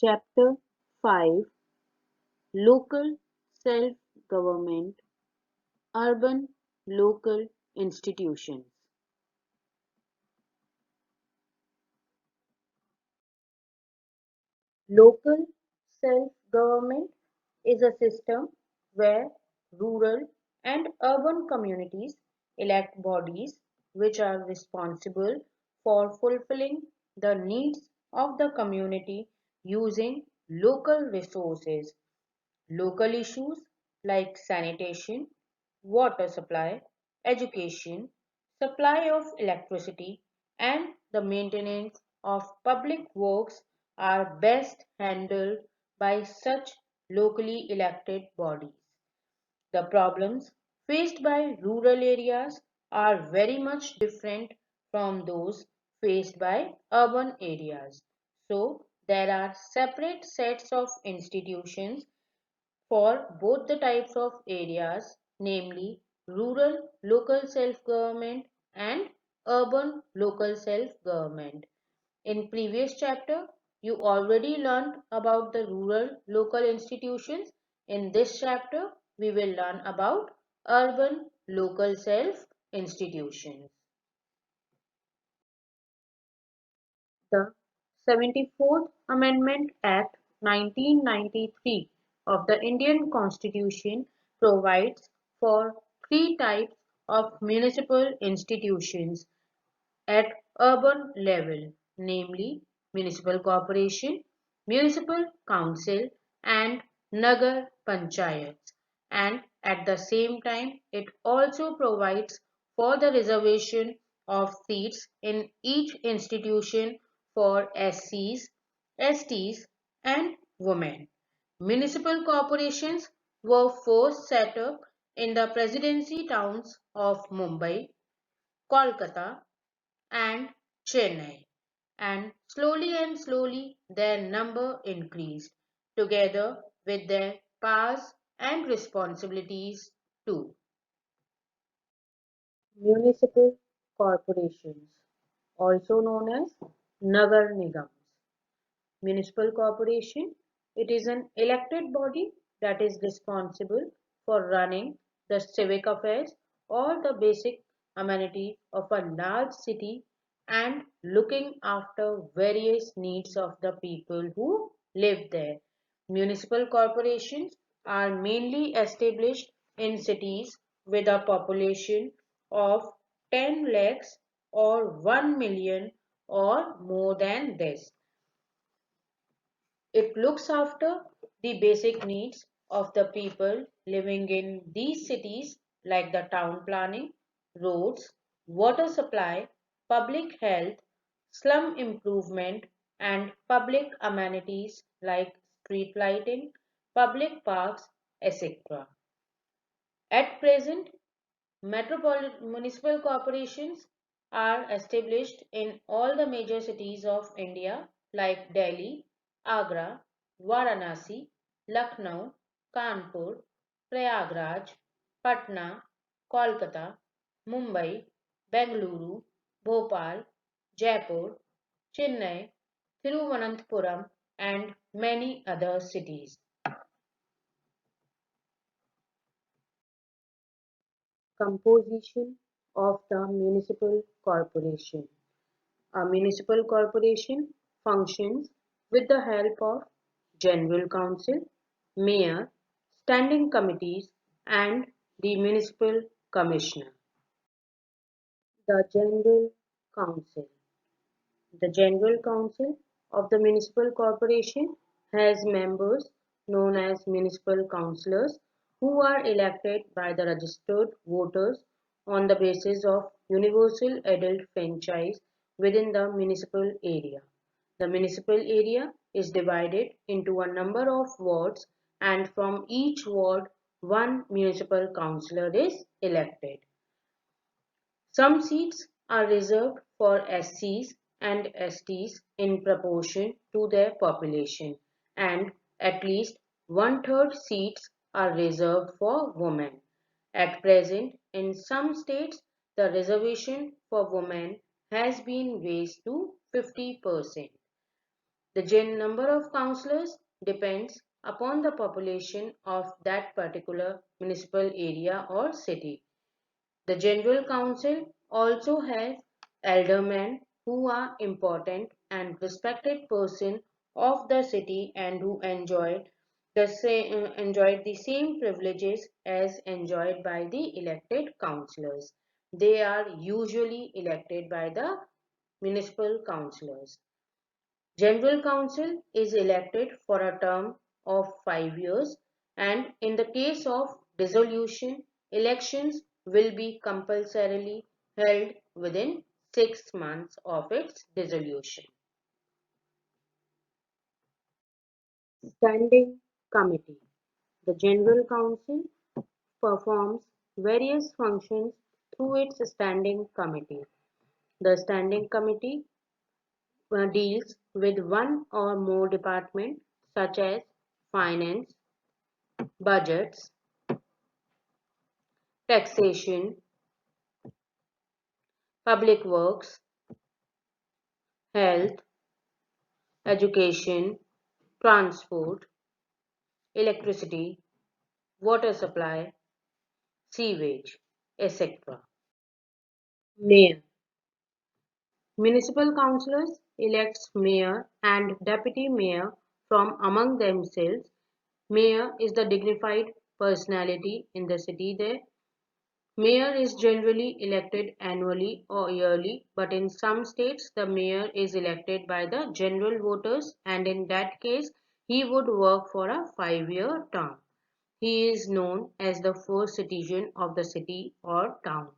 Chapter 5: Local Self-Government, Urban Local Institutions. Local self-government is a system where rural and urban communities elect bodies which are responsible for fulfilling the needs of the community using local resources. Local issues like sanitation, water supply, education, supply of electricity, and the maintenance of public works are best handled by such locally elected bodies. The problems faced by rural areas are very much different from those faced by urban areas. So, there are separate sets of institutions for both the types of areas, namely rural local self-government and urban local self-government. In previous chapter, you already learned about the rural local institutions. In this chapter, we will learn about urban local self-institutions. The 74th Amendment Act 1993 of the Indian Constitution provides for three types of municipal institutions at urban level, namely municipal corporation, municipal council, and Nagar Panchayats. And at the same time, it also provides for the reservation of seats in each institution for SCs, STs, and women. Municipal corporations were first set up in the presidency towns of Mumbai, Kolkata, and Chennai, and slowly their number increased, together with their powers and responsibilities too. Municipal corporations, also known as Nagar Nigams. Municipal corporation, it is an elected body that is responsible for running the civic affairs or the basic amenity of a large city and looking after various needs of the people who live there. Municipal corporations are mainly established in cities with a population of 10 lakhs or 1 million or more than this. It looks after the basic needs of the people living in these cities like the town planning, roads, water supply, public health, slum improvement, and public amenities like street lighting, public parks, etc. At present, metropolitan municipal corporations are established in all the major cities of India like Delhi, Agra, Varanasi, Lucknow, Kanpur, Prayagraj, Patna, Kolkata, Mumbai, Bengaluru, Bhopal, Jaipur, Chennai, Thiruvananthapuram, and many other cities. Composition of the municipal corporation. A municipal corporation functions with the help of General Council, Mayor, Standing Committees, and the Municipal Commissioner. The General Council. The General Council of the Municipal Corporation has members known as municipal councillors who are elected by the registered voters on the basis of universal adult franchise within the municipal area. The municipal area is divided into a number of wards, and from each ward one municipal councillor is elected. Some seats are reserved for SCs and STs in proportion to their population, and at least one-third seats are reserved for women. At present, in some states, the reservation for women has been raised to 50%. The number of councillors depends upon the population of that particular municipal area or city. The General Council also has aldermen who are important and respected persons of the city and who enjoyed the same privileges as enjoyed by the elected councillors. They are usually elected by the municipal councillors. General Council is elected for a term of 5 years, and in the case of dissolution, elections will be compulsorily held within 6 months of its dissolution. Standing Committee. The General Council performs various functions through its Standing Committee. The Standing Committee deals with one or more departments such as finance, budgets, taxation, public works, health, education, transport, electricity, water supply, sewage, etc. Mayor. Municipal councillors elects mayor and deputy mayor from among themselves. Mayor is the dignified personality in the city there. Mayor is generally elected annually or yearly, but in some states the mayor is elected by the general voters, and in that case he would work for a 5-year term. He is known as the first citizen of the city or town.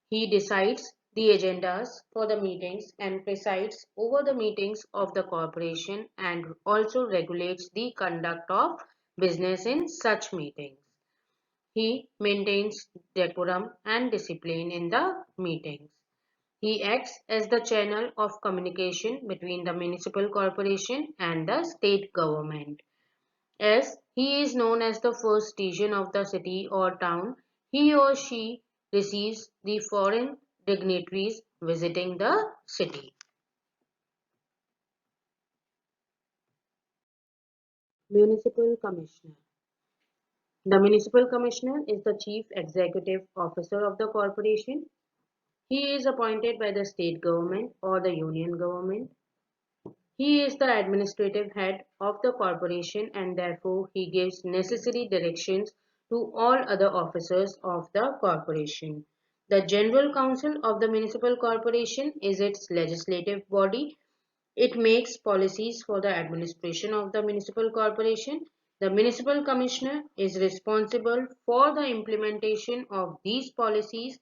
He decides the agendas for the meetings and presides over the meetings of the corporation and also regulates the conduct of business in such meetings. He maintains decorum and discipline in the meetings. He acts as the channel of communication between the municipal corporation and the state government. As he is known as the first citizen of the city or town, he or she receives the foreign dignitaries visiting the city. Municipal Commissioner. The Municipal Commissioner is the chief executive officer of the corporation. He is appointed by the state government or the union government. He is the administrative head of the corporation and therefore he gives necessary directions to all other officers of the corporation. The General Council of the Municipal Corporation is its legislative body. It makes policies for the administration of the municipal corporation. The Municipal Commissioner is responsible for the implementation of these policies.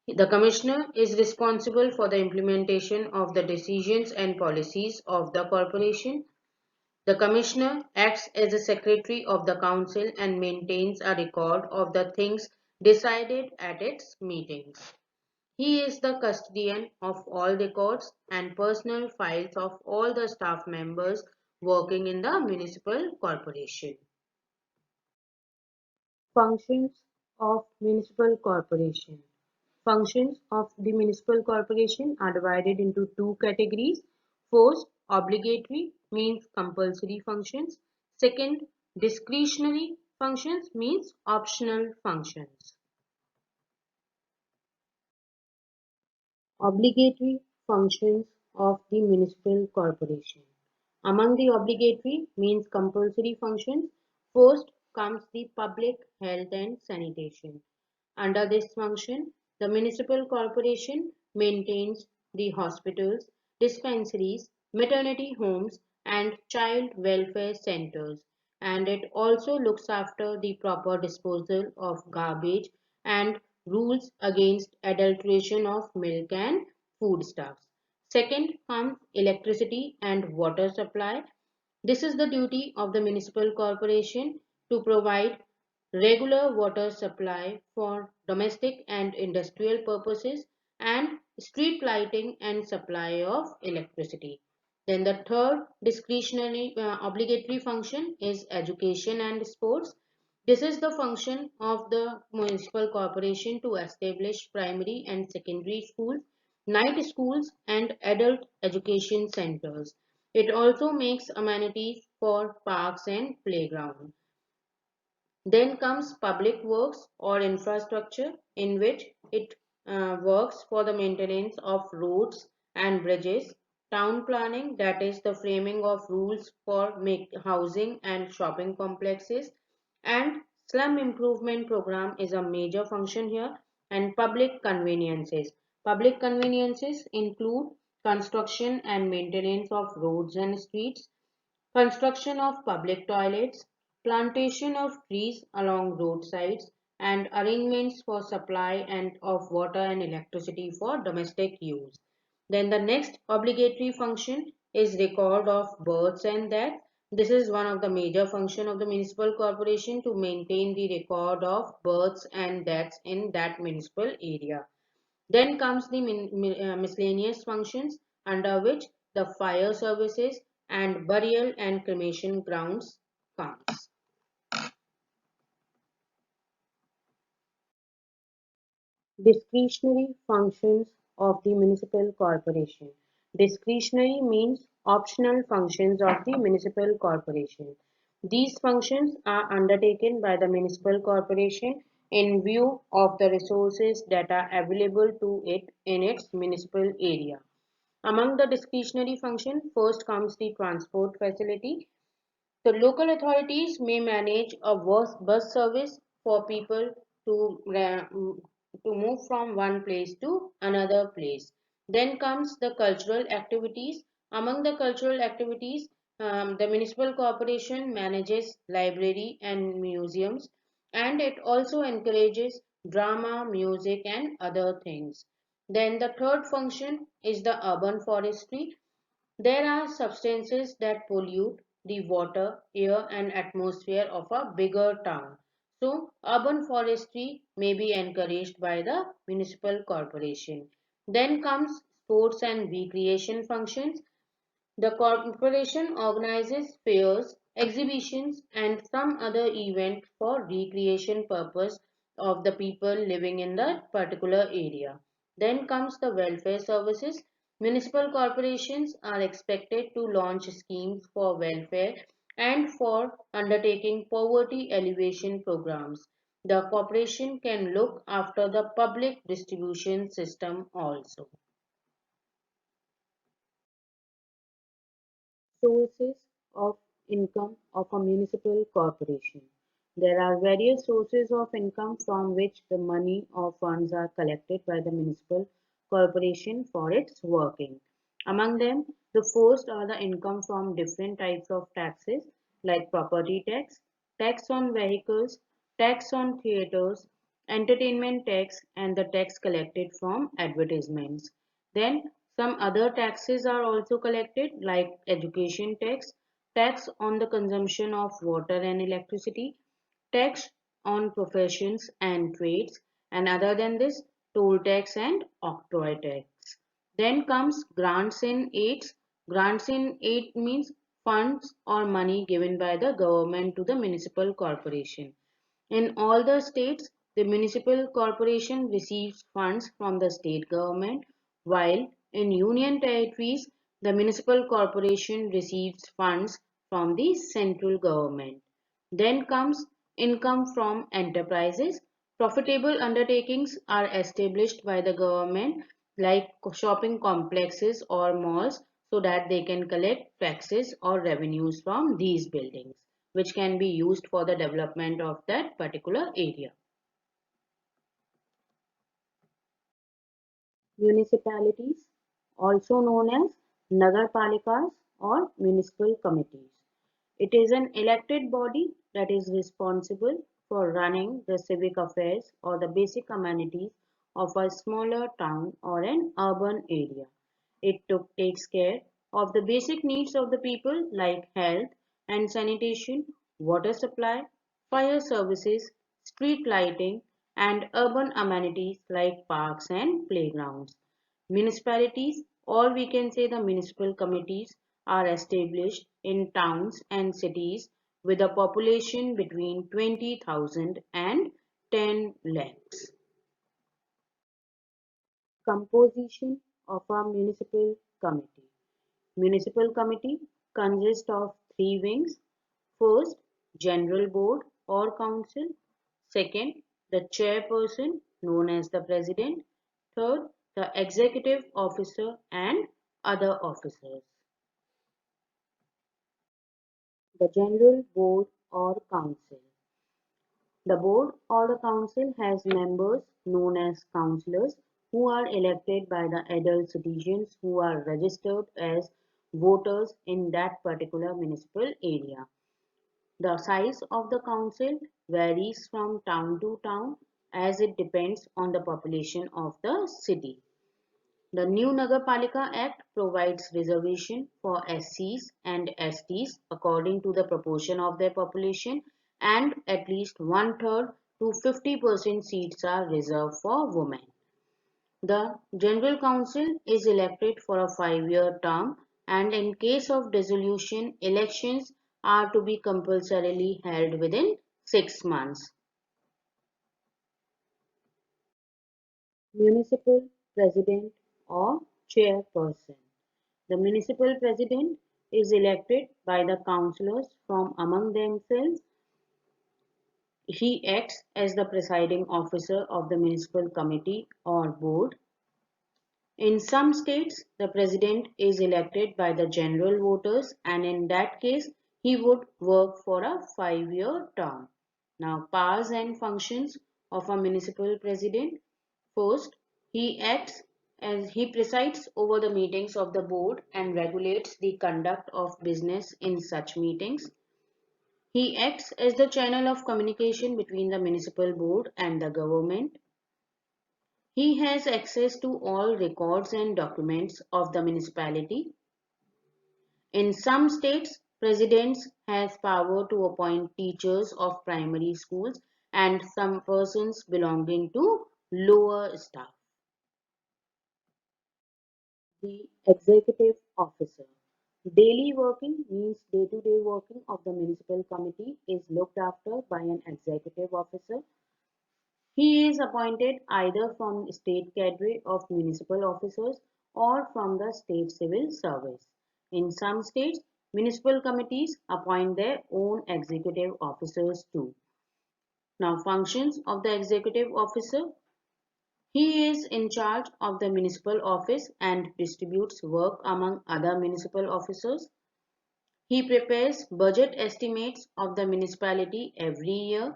The Commissioner is responsible for the implementation of the decisions and policies of the corporation. The Commissioner acts as a secretary of the Council and maintains a record of the things decided at its meetings. He is the custodian of all records and personal files of all the staff members working in the municipal corporation. Functions of municipal corporation. Functions of the municipal corporation are divided into two categories. First, obligatory means compulsory functions. Second, discretionary functions means optional functions. Obligatory functions of the municipal corporation. Among the obligatory means compulsory functions, first comes the public health and sanitation. Under this function, the municipal corporation maintains the hospitals, dispensaries, maternity homes, and child welfare centers, and it also looks after the proper disposal of garbage and rules against adulteration of milk and foodstuffs. Second comes electricity and water supply. This is the duty of the municipal corporation to provide regular water supply for domestic and industrial purposes and street lighting and supply of electricity. Then the third discretionary obligatory function is education and sports. This is the function of the municipal corporation to establish primary and secondary schools, night schools, and adult education centers. It also makes amenities for parks and playgrounds. Then comes public works or infrastructure, in which it works for the maintenance of roads and bridges, town planning, that is the framing of rules for housing and shopping complexes, and slum improvement program is a major function here, and public conveniences. Public conveniences include construction and maintenance of roads and streets, construction of public toilets, plantation of trees along roadsides, and arrangements for supply and of water and electricity for domestic use. Then the next obligatory function is record of births and deaths. This is one of the major function of the municipal corporation to maintain the record of births and deaths in that municipal area. Then comes the miscellaneous functions, under which the fire services and burial and cremation grounds comes. Discretionary functions of the municipal corporation. Discretionary means optional functions of the municipal corporation. These functions are undertaken by the municipal corporation in view of the resources that are available to it in its municipal area. Among the discretionary functions, first comes the transport facility. The local authorities may manage a bus service for people to, to move from one place to another place. Then comes the cultural activities. Among the cultural activities, the municipal corporation manages library and museums, and it also encourages drama, music, and other things. Then the third function is the urban forestry. There are substances that pollute the water, air, and atmosphere of a bigger town. So, urban forestry may be encouraged by the municipal corporation. Then comes sports and recreation functions. The corporation organizes fairs, exhibitions, and some other event for recreation purpose of the people living in that particular area. Then comes the welfare services. Municipal corporations are expected to launch schemes for welfare and for undertaking poverty alleviation programs. The corporation can look after the public distribution system also. Sources of income of a municipal corporation. There are various sources of income from which the money or funds are collected by the municipal corporation for its working. Among them, the first are the income from different types of taxes like property tax, tax on vehicles, tax on theatres, entertainment tax, and the tax collected from advertisements. Then some other taxes are also collected like education tax, tax on the consumption of water and electricity, tax on professions and trades, and other than this, toll tax and octroi tax. Then comes grants and aids. Grants and aid means funds or money given by the government to the municipal corporation. In all the states, the municipal corporation receives funds from the state government, while in union territories, the municipal corporation receives funds from the central government. Then comes income from enterprises. Profitable undertakings are established by the government like shopping complexes or malls so that they can collect taxes or revenues from these buildings, which can be used for the development of that particular area. Municipalities, also known as Nagarpalikas or municipal committees. It is an elected body that is responsible for running the civic affairs or the basic amenities of a smaller town or an urban area. Takes care of the basic needs of the people like health and sanitation, water supply, fire services, street lighting, and urban amenities like parks and playgrounds. Municipalities, or we can say the municipal committees, are established in towns and cities with a population between 20,000 and 10 lakhs. Composition of a municipal committee. Municipal committee consists of three wings. First, general board or council. Second, the chairperson known as the president. Third, the executive officer and other officers. The general board or council. The board or the council has members known as councillors who are elected by the adult citizens who are registered as voters in that particular municipal area. The size of the council varies from town to town as it depends on the population of the city. The new Nagarpalika Act provides reservation for SCs and STs according to the proportion of their population, and at least one-third to 50% seats are reserved for women. The General Council is elected for a 5-year term, and in case of dissolution, elections are to be compulsorily held within 6 months. Municipal President or Chairperson. The municipal president is elected by the councillors from among themselves. He acts as the presiding officer of the municipal committee or board. In some states, the president is elected by the general voters, and in that case, he would work for a 5-year term. Now, powers and functions of a municipal president. First, he acts as he presides over the meetings of the board and regulates the conduct of business in such meetings. He acts as the channel of communication between the municipal board and the government. He has access to all records and documents of the municipality. In some states, presidents has power to appoint teachers of primary schools and some persons belonging to lower staff. The executive officer. Daily working means day-to-day working of the municipal committee is looked after by an executive officer. He is appointed either from state cadre of municipal officers or from the state civil service. In some states, municipal committees appoint their own executive officers too. Now, functions of the executive officer. He is in charge of the municipal office and distributes work among other municipal officers. He prepares budget estimates of the municipality every year.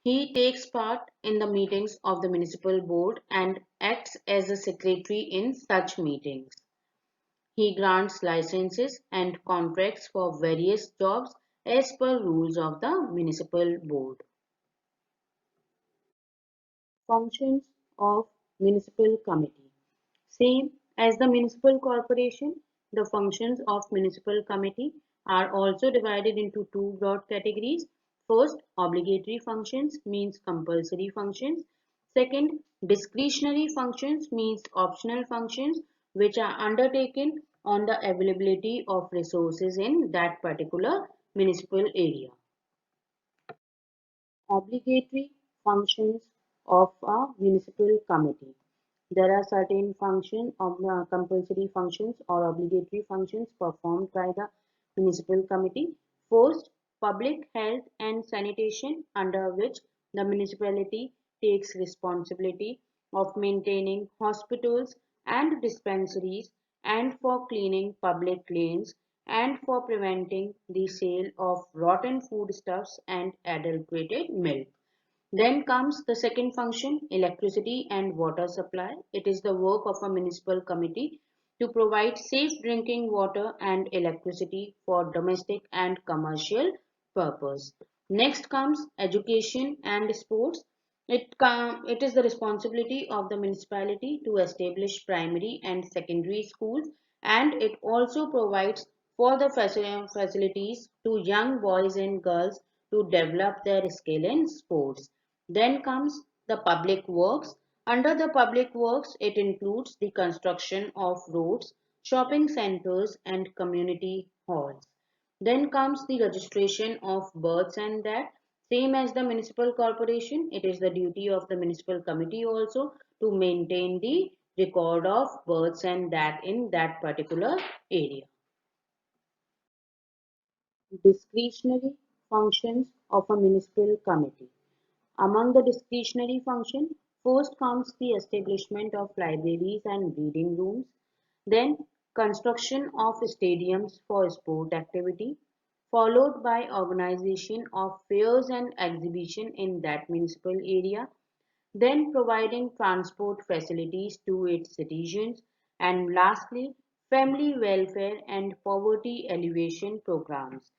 He takes part in the meetings of the municipal board and acts as a secretary in such meetings. He grants licenses and contracts for various jobs as per rules of the municipal board. Functions of municipal committee. Same as the municipal corporation, the functions of municipal committee are also divided into two broad categories. First, obligatory functions means compulsory functions. Second, discretionary functions means optional functions which are undertaken on the availability of resources in that particular municipal area. Obligatory functions of a municipal committee. There are certain functions of compulsory functions or obligatory functions performed by the municipal committee. First, public health and sanitation, under which the municipality takes responsibility of maintaining hospitals and dispensaries and for cleaning public lanes and for preventing the sale of rotten foodstuffs and adulterated milk. Then comes the second function, electricity and water supply. It is the work of a municipal committee to provide safe drinking water and electricity for domestic and commercial purpose. Next comes education and sports. It is the responsibility of the municipality to establish primary and secondary schools, and it also provides for the facilities to young boys and girls to develop their skill in sports. Then comes the public works. Under the public works, it includes the construction of roads, shopping centers, and community halls. Then comes the registration of births and that. Same as the municipal corporation, it is the duty of the municipal committee also to maintain the record of births and death in that particular area. Discretionary functions of a municipal committee. Among the discretionary functions, first comes the establishment of libraries and reading rooms, then construction of stadiums for sport activity, followed by organization of fairs and exhibition in that municipal area, then providing transport facilities to its citizens, and lastly, family welfare and poverty alleviation programs.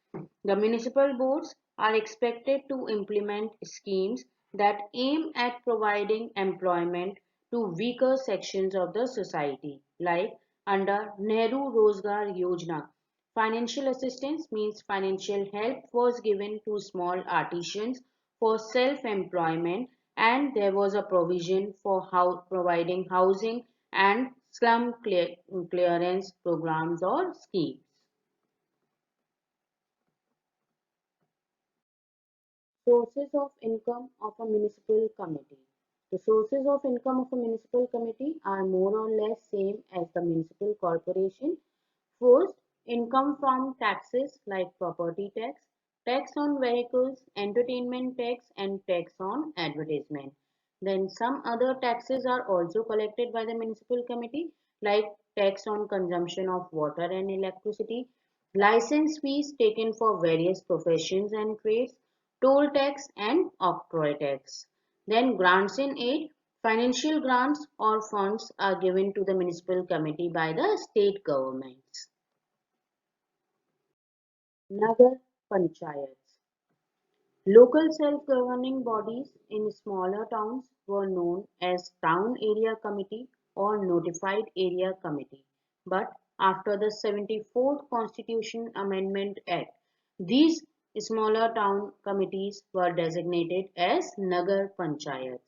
The municipal boards are expected to implement schemes that aim at providing employment to weaker sections of the society, like under Nehru Rozgar Yojana. Financial assistance means financial help was given to small artisans for self-employment, and there was a provision for providing housing and clearance programs or schemes. Sources of income of a municipal committee. The sources of income of a municipal committee are more or less same as the municipal corporation. First, income from taxes like property tax, tax on vehicles, entertainment tax, and tax on advertisement. Then some other taxes are also collected by the municipal committee, like tax on consumption of water and electricity, license fees taken for various professions and trades, toll tax and octroi tax. Then grants in aid. Financial grants or funds are given to the municipal committee by the state governments. Nagar Panchayats. Local self-governing bodies in smaller towns were known as Town Area Committee or Notified Area Committee. But after the 74th Constitution Amendment Act, these smaller town committees were designated as Nagar Panchayats.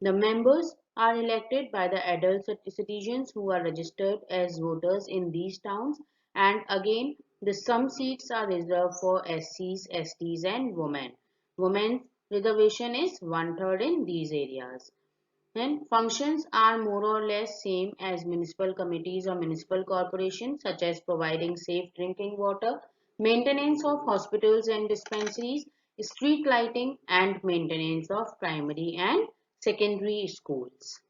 The members are elected by the adult citizens who are registered as voters in these towns, and again some seats are reserved for SCs, STs and women. Women's reservation is one-third in these areas. Then functions are more or less same as municipal committees or municipal corporations, such as providing safe drinking water, maintenance of hospitals and dispensaries, street lighting and maintenance of primary and secondary schools.